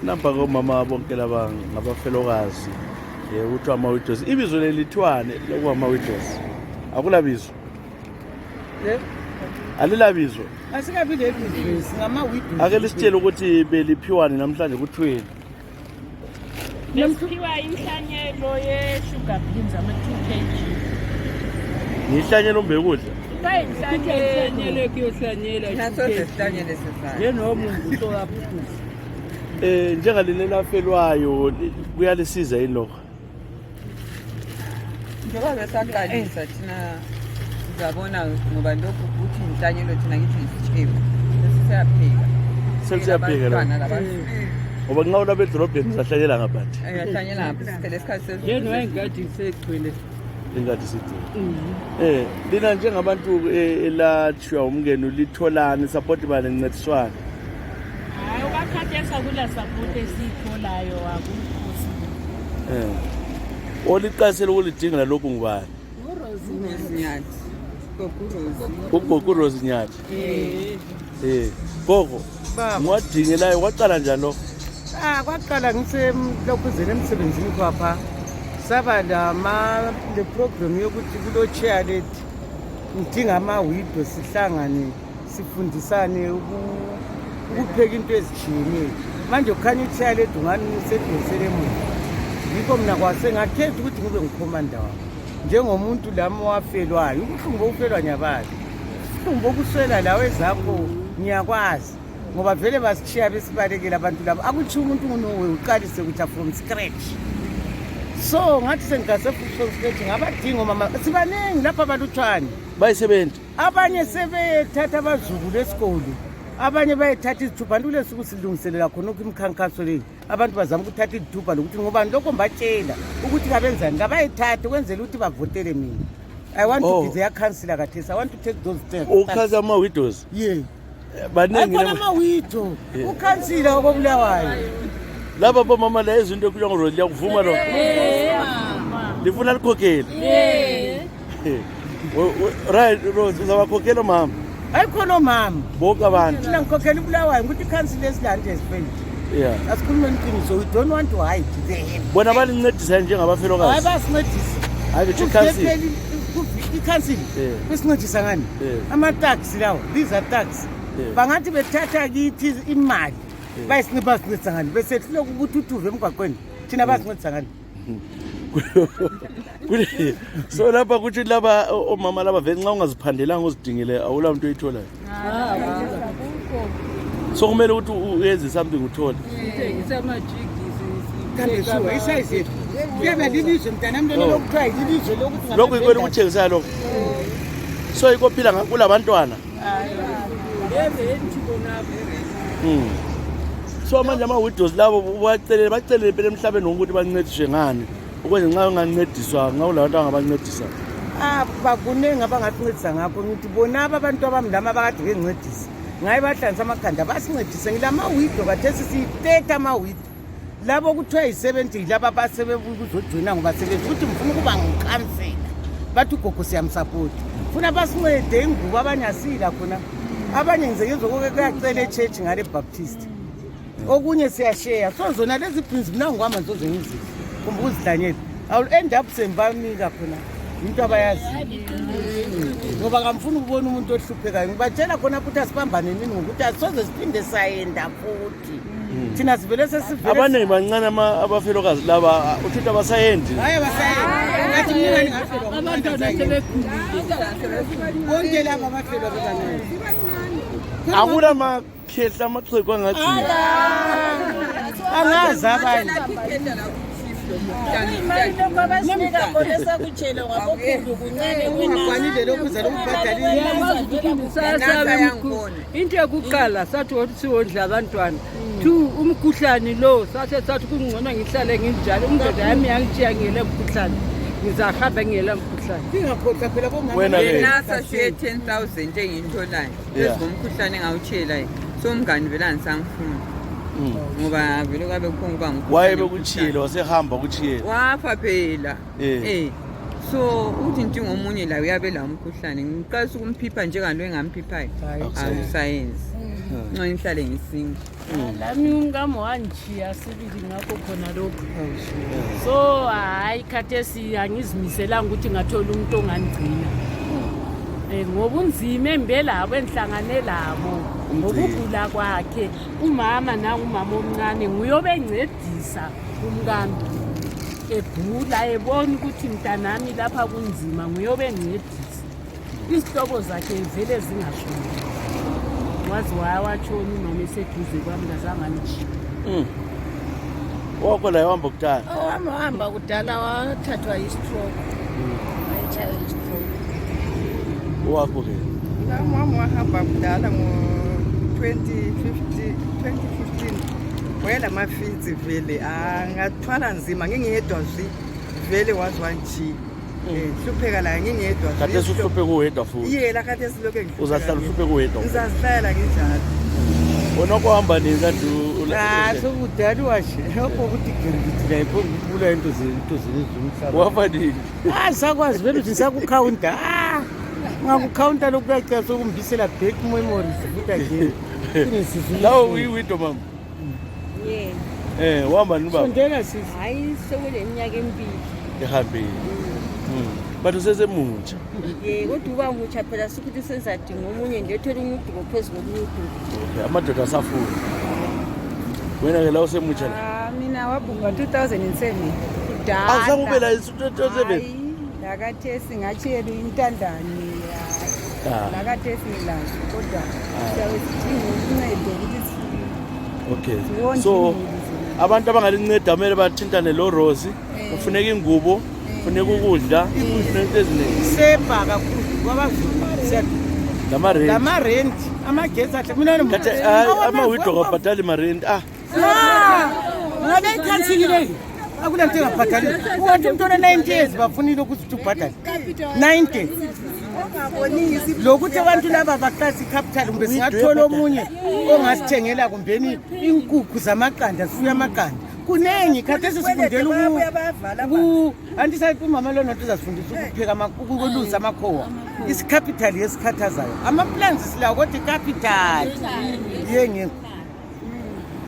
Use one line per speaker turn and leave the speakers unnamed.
Namba komama bonke laba ngabafelokazi ukuthi ama-widows ibizo lelithwane lokuba ama-widows akulabizo alilabizo
asikabi lebizo ngama-widows
ake lisitshele ukuthi beliphiwani namhlanje kuthweni
Lesiphiwa inhlanyelo ye-sugar beans ama-2 kg.
Inhlanyelo mbekudla
inhlanyelo kuyohlanyela njenomuntu sokaphuphuza
njengaleli lafelwayo kuyalisiza yini lokho
njengoba besaqalisa thina sizabona ngoba lokhu ukuthi inhlanyelo thina ngithi isitshebo sesiyapheka
sesiyapheka ngoba nxa bedrobheni sahlanyela ngaphansi
yahlanyela ngapha siphele isikhathi
njenoba ingadi isegcwele
ingadi sigcwele lina njengabantu elathiwa umngeni litholani support bani ncediswana
hayi ukakhathesa kula support esiyitholayo akunkosi
oliqasela ukulidinga lokhu ngubani
uRose Nyathi
UGogo Rose Nyathi gogo ngiwadingelayo kwaqala njani lokho
kwaqala ngiselokhuzela emsebenzini kwapha saba le program yokuthi kulo-chair lethi ngidinga ama-widow sihlangane sifundisane ukupheka into ezitshiyeneyo manje kukhanya i-chair lethi ungani sedonsele emuva yikho mina kwasengakhetha ukuthi ngibe ngukhomanda wabo njengomuntu lami owafelwayo ubuhlungu bokufelwa nyabazi ubuhlungu bokuswela lawe ezakho ngiyakwazi ngoba vele basishiya besibalekela abantu labo akutshiwo umuntu ngunowe uqalise ukuthi from scratch so ngathi sengigase from scratch ngabadingo mama sibaningi lapha abalutshwane
bayisebenzi
abanye sebethatha abazukulu esikolo abanye bayethatha izithupha anti kule suku silungiselela khona imikhankaso leyi abantu bazama ukuthatha izithupha lokuthi ngobani lokho mbatshela ukuthi kabenzani ngabayithathe ukwenzela ukuthi bavotele mina I want to be their councillor kathesi I want to take those steps
ukhaza ama-widows baningi
akhona ama-widow ukhansila okobulawayo
laba bomama la izinto ekhulunywa ngorose liyakuvuma lo lifuna likhokhele right Rose uzabakhokhela mama
ayikhona omama
bonke abantu
thina ngikhokhela ubulawayo ukuthi ikhansila esilande ezifeni asikhulume iqiniso we don't want to hide them
bona balincedisa njengabafelokazi
hayi basincedisa
hayi bethu ikhansila
ikhansila besincedisa ngani ama-taxi lawo these are taxi bangathi bethatha kithi imali bayisincedisa ngani besehluleka ukuthi uthuve emgwaqweni thina basincedisa ngani
so lapha kuthi laba omama laba vele nxa ungaziphandelanga uzidingile awula muntu oyitholayo so kumele ukuthi uyenze something uthole
isayizi yethu kuyaba lilizwe mntanami lelo lokuthiwa yilizwe lokuthi
lokhu yikwela ukuthengisayo lokho so ikophila ngakula bantwana so manje ama-widows labo bacelele phela emhlabeni ngokuthi bancediswe ngani ukwenze nxa ungancediswa ngawula bantu abangabancedisa
bakuningi abangasincedisa ngakho ngithi bonaba abantu abamdama abakade bencedisa ngaye bahlanisa amakhanda basincedise ngilama-widow kathesi siyi-30 ama-widow labo kuthiwa yi-70 laba basebebuzojoyina ngoba sebezi ukuthi mfuna ukuba ngikhansela bathi ugogo siyamsapoti funa basincede ingubo abanye asila khona abanye ngizekezokoke kuyacela e-church ngale baptist okunye siyasheya so zona lezi prince mna ngikwama zozengizisa kumbe ukuzihlanyela I will end up sembanika khona into abayazi ngoba ngamfuna ukubona umuntu ohluphekayo ngibatshela khona ukuthi asibambane nini ngokuthi asoze siphinde sayenda futhi thina sivele sesivele
abaningi bancane abafelokazi laba uthuthi abasayendi
hayi abasayendi ngathi mina ningafelwa abantwana sebekhulile bonke laba abafelwa bebancane
akula makhehla amaxhegu angagcina
angazi abanye
into yokuqala sathi ukuthi siwondla abantwana 2 umkhuhlane lo sathi kungcono ngihlale nginjalo umndoda yami yangitshiya ngele mkhuhlane ngizahamba ngela mkhuhlane
ingakhohlwa phela
nasa siye 10,000 nje ngiyitholayo ezomkhuhlane engawutshela so umngani vele angisangifuna ngoba vele kabe kukhona kuba ngikho
waye bekutshiyele wasehamba kuchiyela
wafa phela So uthi njengomunye la uyabe la umkhuhlane ngiqalisa ukumphipha njengalo engamphiphayo awusayenzi nxa ngihlale ngisinga
lami umkamo wanjiya sibili ngakho khona lokho so hayi khathesi angizimiselanga ukuthi ngathola umuntu ongangigcina ngoba unzima embelabo enhlangane labo ngokugula kwakhe umama nangumama omncane nguyobe encedisa umkami egula ebona ukuthi mntanami lapha kunzima nguyobe encedisa isihlobo zakhe vele zingashoni wazi wayawatshona umama eseduze kwami ngazanganishi
wakho la wahamba kudala
wahamba kudala wathathwa yi-stroke wayetshaya i-stroke
wakho ke
Mama wahamba kudala ngo-2015 wayela mafitsi vele ngathwala nzima ngingedwa zwi vele wazi wanji hlupheka la ngingedwa
kade uhluphe kuwedwa futhi
yela kade siloke ngihlupheka
uzahlala uhluphe kuwedwa
ngizazihlala nginjalo
wona kuhamba nini kade
sokudala washe lokho ukuthi girigidi la yipho ngibula into zomhlaba
wafa nini
sakwazi vele ukuthi sakukhawunta ngakukhawunta lokhu kuyacela sokumbisela back memories futhi again
lawo uyiwido mama wahamba nini baba
sondela sisi
hayi sekule iminyaka emibili
ehambile but usesemutsha
kodwa uba mutsha phela sikuthi senzadinga omunye ndiyothola unyuduko phezu komunye uduko
amadoda asafuna wena ke la usemutsha la
mina wabhunga 2007
awusakube la 2007
lakathesi ngatshiyela intandane lakathesi ngilazo kodwa siyabe sidinga uncedo ukuthi
okay so abantu abangalinceda kumele bathintane lo Rose kufuneka ingubo kufuneka ukudla izinto eziningi
sepa kakhulu kwabazulu
lama-rent
amagesi ahle mina
ama-widow kabhadali ma-rent
ngabe ikhansikile akula nto engabhadali uwathi umuntu one-90 years bafunile ukuthi ubhadale 90 lokuthi abantu laba baqasa icapital kumbe singathola omunye ongasithengela kumbeni inkukhu zamaqanda sifuye amaqanda kunengi khathesi sifundela andisayithi umama lona uzasifundisa ukupheka ukulusa amakhowa isicapital yesikhathazayo ama-plans silawo kodwa icapital yengekho